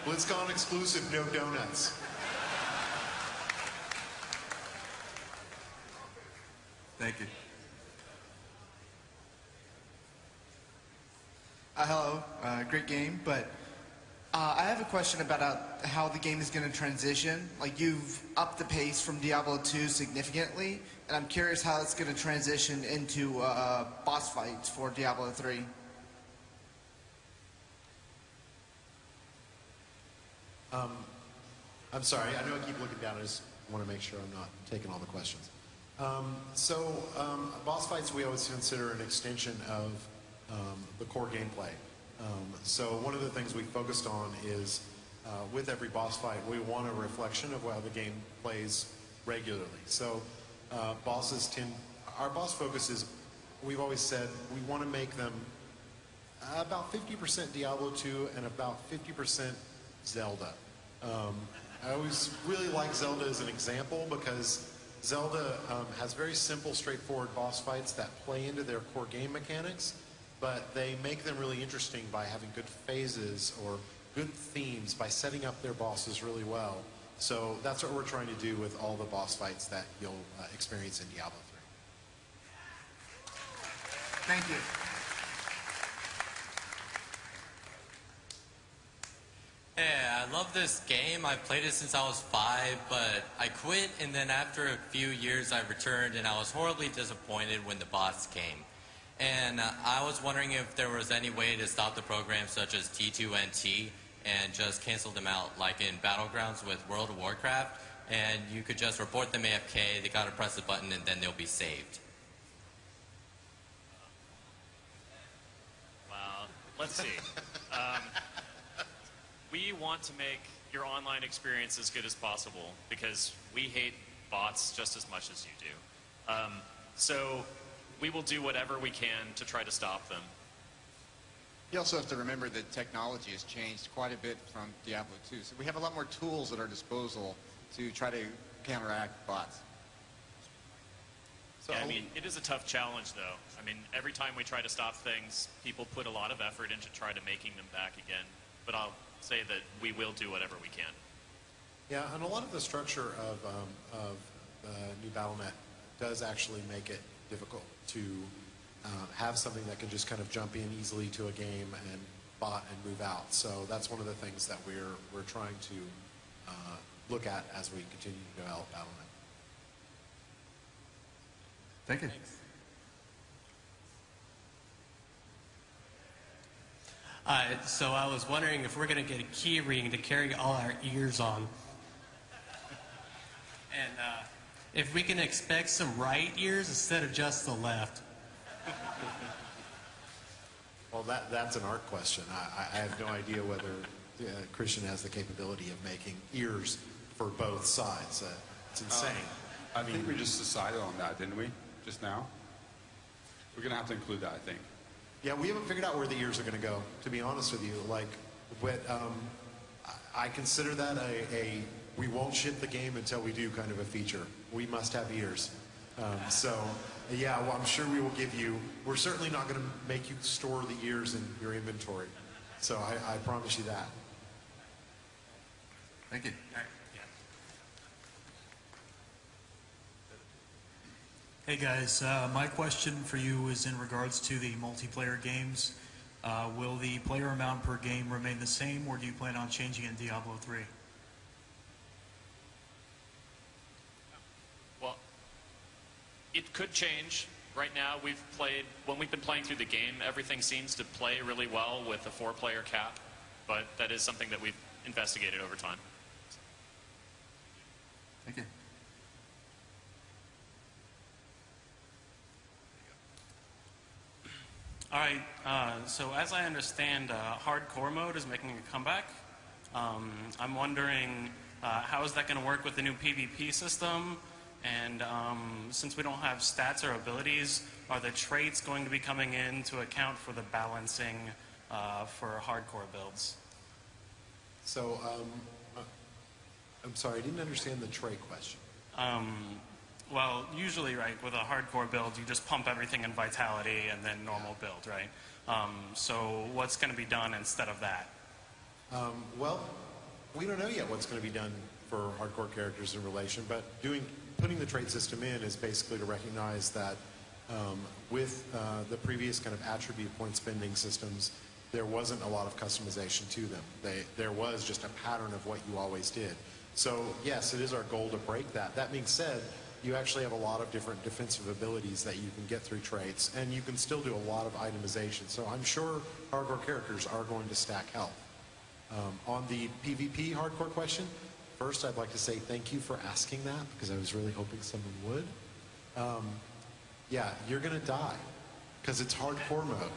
BlizzCon exclusive, no donuts. Thank you. Hello, great game, but I have a question about how the game is going to transition. Like, you've upped the pace from Diablo 2 significantly, and I'm curious how it's going to transition into boss fights for Diablo 3. I'm sorry, I know I keep looking down, I just want to make sure I'm not taking all the questions. Boss fights we always consider an extension of the core gameplay. So one of the things we focused on is with every boss fight we want a reflection of how the game plays regularly. So our boss focus is, we've always said we want to make them about 50% Diablo 2 and about 50% Zelda. I always really like Zelda as an example because Zelda has very simple, straightforward boss fights that play into their core game mechanics, but they make them really interesting by having good phases or good themes, by setting up their bosses really well. So that's what we're trying to do with all the boss fights that you'll experience in Diablo 3. Thank you. Yeah, I love this game. I've played it since I was 5, but I quit, and then after a few years I returned, and I was horribly disappointed when the bots came. And I was wondering if there was any way to stop the programs such as T2NT and just cancel them out, like in Battlegrounds with World of Warcraft, and you could just report them AFK, they gotta press the button, and then they'll be saved. Well, let's see. We want to make your online experience as good as possible because we hate bots just as much as you do. So we will do whatever we can to try to stop them. You also have to remember that technology has changed quite a bit from Diablo 2. So we have a lot more tools at our disposal to try to counteract bots. So, yeah, I mean, it is a tough challenge, though. I mean, every time we try to stop things, people put a lot of effort into try to making them back again. But I'll say that we will do whatever we can. Yeah, and a lot of the structure of new Battlenet does actually make it difficult to have something that can just kind of jump in easily to a game and bot and move out. So that's one of the things that we're trying to look at as we continue to develop Battlenet. Thank you. Thanks. So I was wondering if we're going to get a key ring to carry all our ears on. And if we can expect some right ears instead of just the left. Well, that's an art question. I have no idea whether Christian has the capability of making ears for both sides. It's insane. I think we just decided on that, didn't we? Just now? We're going to have to include that, I think. Yeah, we haven't figured out where the ears are going to go, to be honest with you. Like, but I consider that a we won't ship the game until we do kind of a feature. We must have ears. Yeah, well, I'm sure we will give you, we're certainly not going to make you store the ears in your inventory. So I promise you that. Thank you. All right. Hey guys, my question for you is in regards to the multiplayer games. Will the player amount per game remain the same, or do you plan on changing in Diablo 3? Well, it could change. Right now, when we've been playing through the game, everything seems to play really well with the 4-player cap, but that is something that we've investigated over time. Thank you. All right, so as I understand, hardcore mode is making a comeback. I'm wondering how is that going to work with the new PvP system? And since we don't have stats or abilities, are the traits going to be coming in to account for the balancing for hardcore builds? So, I'm sorry, I didn't understand the trait question. Well, usually, right, with a hardcore build, you just pump everything in vitality and then normal build, right? So what's going to be done instead of that? Well, we don't know yet what's going to be done for hardcore characters in relation, but putting the trait system in is basically to recognize that with the previous kind of attribute point spending systems, there wasn't a lot of customization to them. There was just a pattern of what you always did. So yes, it is our goal to break that. That being said, you actually have a lot of different defensive abilities that you can get through traits, and you can still do a lot of itemization. So I'm sure hardcore characters are going to stack health. On the PvP hardcore question, first I'd like to say thank you for asking that, because I was really hoping someone would. Yeah, you're going to die, because it's hardcore mode.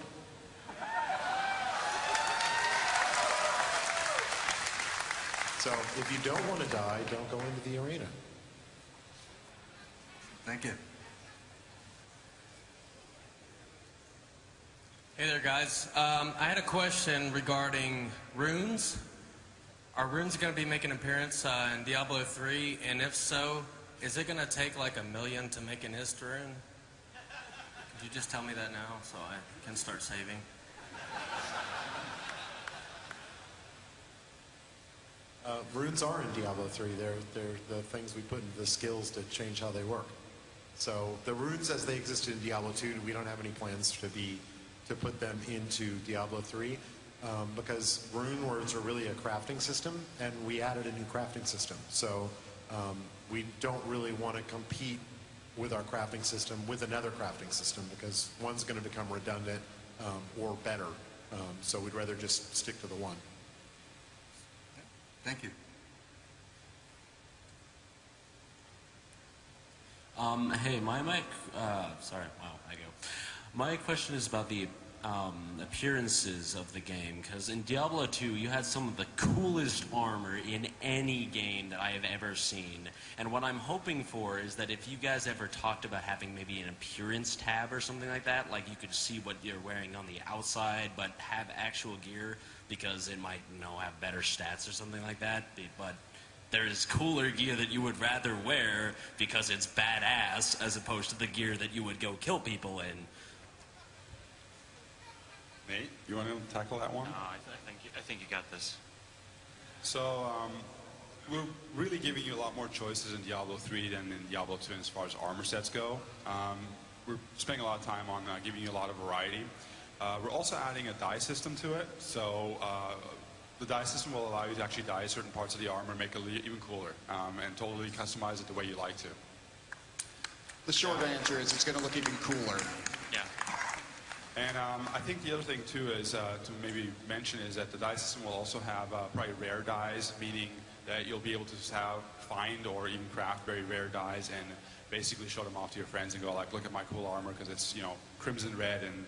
So if you don't want to die, don't go into the arena. Thank you. Hey there, guys. I had a question regarding runes. Are runes going to be making an appearance in Diablo 3? And if so, is it going to take like 1 million to make an ist rune? Could you just tell me that now so I can start saving? Runes are in Diablo 3. They're the things we put into the skills to change how they work. So the runes as they existed in Diablo 2, we don't have any plans to put them into Diablo 3 because rune words are really a crafting system, and we added a new crafting system. So we don't really want to compete with our crafting system with another crafting system because one's going to become redundant or better. So we'd rather just stick to the one. Thank you. Hey, sorry, wow, I go. My question is about the appearances of the game, because in Diablo 2, you had some of the coolest armor in any game that I have ever seen. And what I'm hoping for is that if you guys ever talked about having maybe an appearance tab or something like that, like you could see what you're wearing on the outside, but have actual gear, because it might, have better stats or something like that, but there's cooler gear that you would rather wear because it's badass as opposed to the gear that you would go kill people in. Nate, you want to tackle that one? No, I think you got this. So we're really giving you a lot more choices in Diablo 3 than in Diablo 2 as far as armor sets go. We're spending a lot of time on giving you a lot of variety. We're also adding a dye system to it. So the dye system will allow you to actually dye certain parts of the armor, make it even cooler, and totally customize it the way you like to. The short answer is it's going to look even cooler. Yeah. And I think the other thing too is to maybe mention is that the dye system will also have probably rare dyes, meaning that you'll be able to find or even craft very rare dyes and basically show them off to your friends and go like, look at my cool armor because it's crimson red and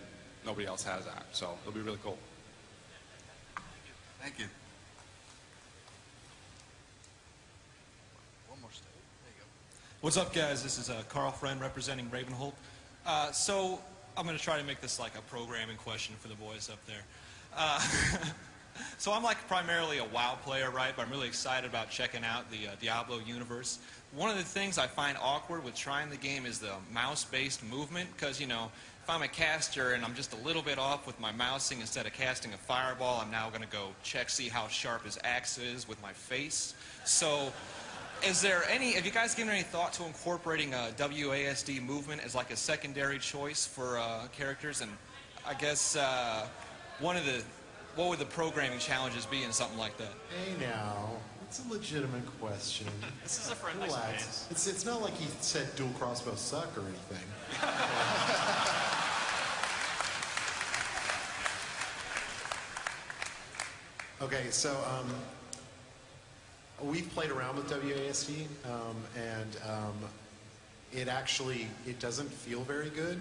nobody else has that. So it'll be really cool. Thank you. One more step. There you go. What's up, guys? This is Carl Friend representing Ravenholt. So I'm going to try to make this like a programming question for the boys up there. So I'm like primarily a WoW player, right? But I'm really excited about checking out the Diablo universe. One of the things I find awkward with trying the game is the mouse-based movement, because if I'm a caster and I'm just a little bit off with my mousing, instead of casting a fireball, I'm now going to go see how sharp his axe is with my face. So have you guys given any thought to incorporating a WASD movement as like a secondary choice for characters? And I guess what would the programming challenges be in something like that? Hey now, it's a legitimate question. This is a friendly space. It's not like he said dual crossbows suck or anything. Okay, so we've played around with WASD, and it doesn't feel very good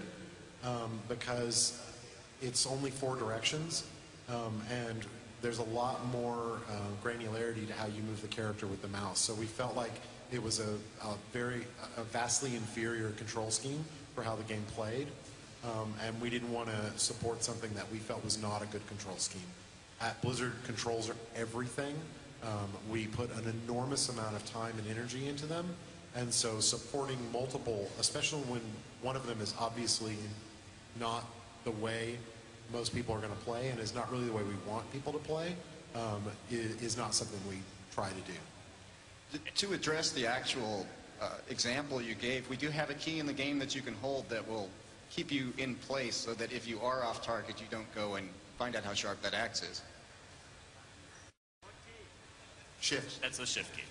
because it's only 4 directions, and there's a lot more granularity to how you move the character with the mouse. So we felt like it was a vastly inferior control scheme for how the game played, and we didn't want to support something that we felt was not a good control scheme. At Blizzard, controls are everything. We put an enormous amount of time and energy into them, and so supporting multiple, especially when one of them is obviously not the way most people are going to play and is not really the way we want people to play, is not something we try to do. To address the actual example you gave, we do have a key in the game that you can hold that will keep you in place so that if you are off target, you don't go and find out how sharp that axe is. Shift. That's the shift key.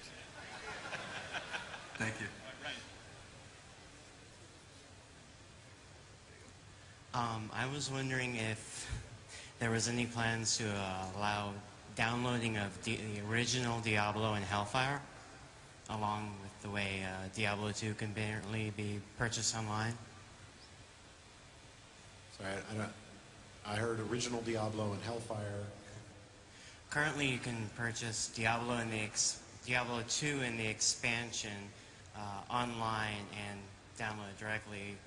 Thank you. I was wondering if there was any plans to allow downloading of the original Diablo and Hellfire, along with the way Diablo 2 can apparently be purchased online. Sorry, I heard original Diablo and Hellfire. Currently, you can purchase Diablo and Diablo 2 and the expansion online and download it directly,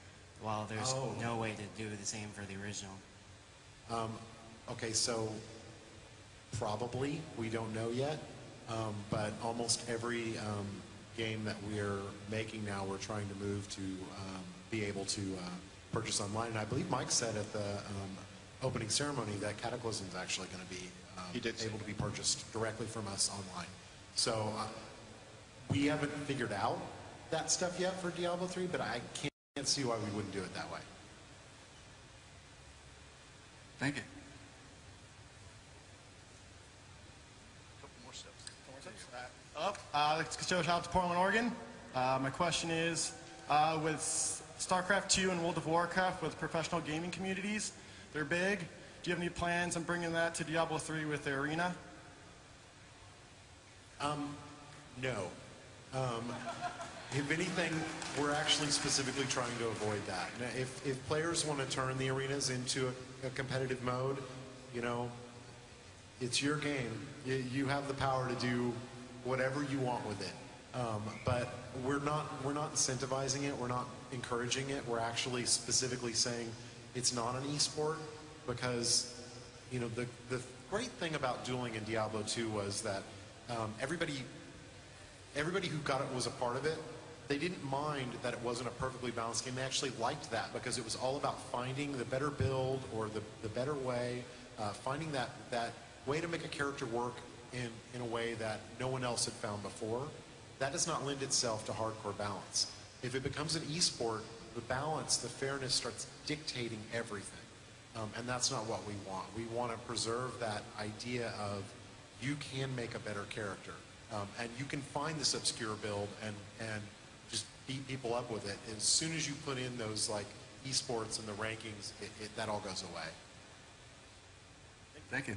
while there's no way to do the same for the original. Okay, so probably, we don't know yet, but almost every game that we're making now, we're trying to move to be able to purchase online. And I believe Mike said at the opening ceremony that Cataclysm is actually going to be able to be purchased directly from us online. So we haven't figured out that stuff yet for Diablo 3, but I can't see why we wouldn't do it that way. Thank you. Alex Joe, out to Portland, Oregon. My question is, with StarCraft 2 and World of Warcraft with professional gaming communities, they're big. Do you have any plans on bringing that to Diablo 3 with the arena? No. If anything, we're actually specifically trying to avoid that. Now, if players want to turn the arenas into a competitive mode, you know, it's your game. You have the power to do whatever you want with it. But we're not incentivizing it. We're not encouraging it. We're actually specifically saying it's not an esport because, you know, the great thing about dueling in Diablo 2 was that everybody who got it was a part of it. They didn't mind that it wasn't a perfectly balanced game. They actually liked that because it was all about finding the better build or the better way, finding that way to make a character work in a way that no one else had found before. That does not lend itself to hardcore balance. If it becomes an esport, the balance, the fairness starts dictating everything. And that's not what we want. We want to preserve that idea of you can make a better character. And you can find this obscure build and just beat people up with it. As soon as you put in those like esports and the rankings, that all goes away. Thank you.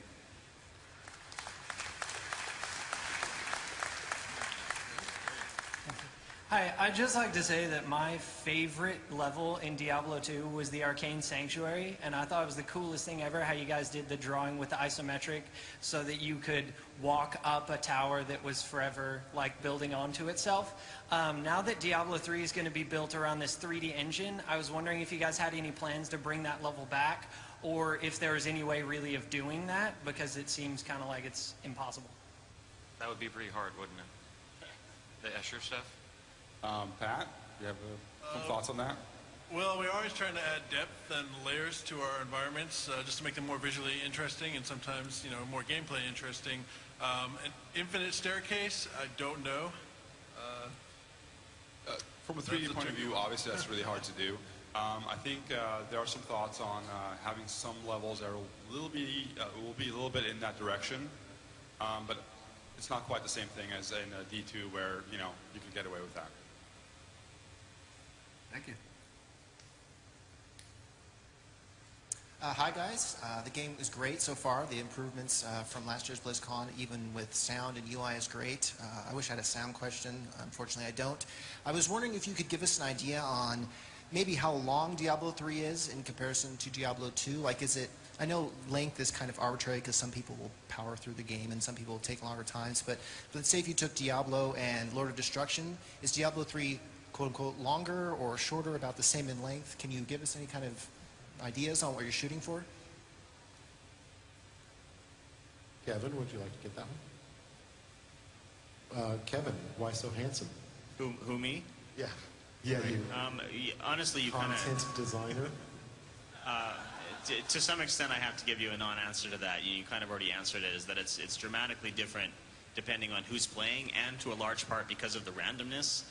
Hi, I'd just like to say that my favorite level in Diablo 2 was the Arcane Sanctuary, and I thought it was the coolest thing ever how you guys did the drawing with the isometric so that you could walk up a tower that was forever like building onto itself. Now that Diablo 3 is going to be built around this 3D engine, I was wondering if you guys had any plans to bring that level back, or if there was any way really of doing that, because it seems kind of like it's impossible. That would be pretty hard, wouldn't it? The Escher stuff? Pat, do you have some thoughts on that? Well, we're always trying to add depth and layers to our environments just to make them more visually interesting and sometimes, you know, more gameplay interesting. An infinite staircase, I don't know. From a 3D point of view, obviously that's really hard to do. I think there are some thoughts on having some levels that will be a little bit in that direction, but it's not quite the same thing as in a D2 where, you know, you can get away with that. Thank you. Hi guys, the game is great so far. The improvements from last year's BlizzCon, even with sound and UI, is great. I wish I had a sound question. Unfortunately, I don't. I was wondering if you could give us an idea on maybe how long Diablo 3 is in comparison to Diablo 2. Like, is it? I know length is kind of arbitrary because some people will power through the game and some people will take longer times. But let's say if you took Diablo and Lord of Destruction, is Diablo 3 quote-unquote longer or shorter, about the same in length? Can you give us any kind of ideas on what you're shooting for? Kevin, would you like to get that one? Kevin, why so handsome? Who me? Yeah. Yeah, you. Honestly, you kind of... Content designer? To some extent, I have to give you a non-answer to that. You kind of already answered it, is that it's dramatically different depending on who's playing, and to a large part because of the randomness.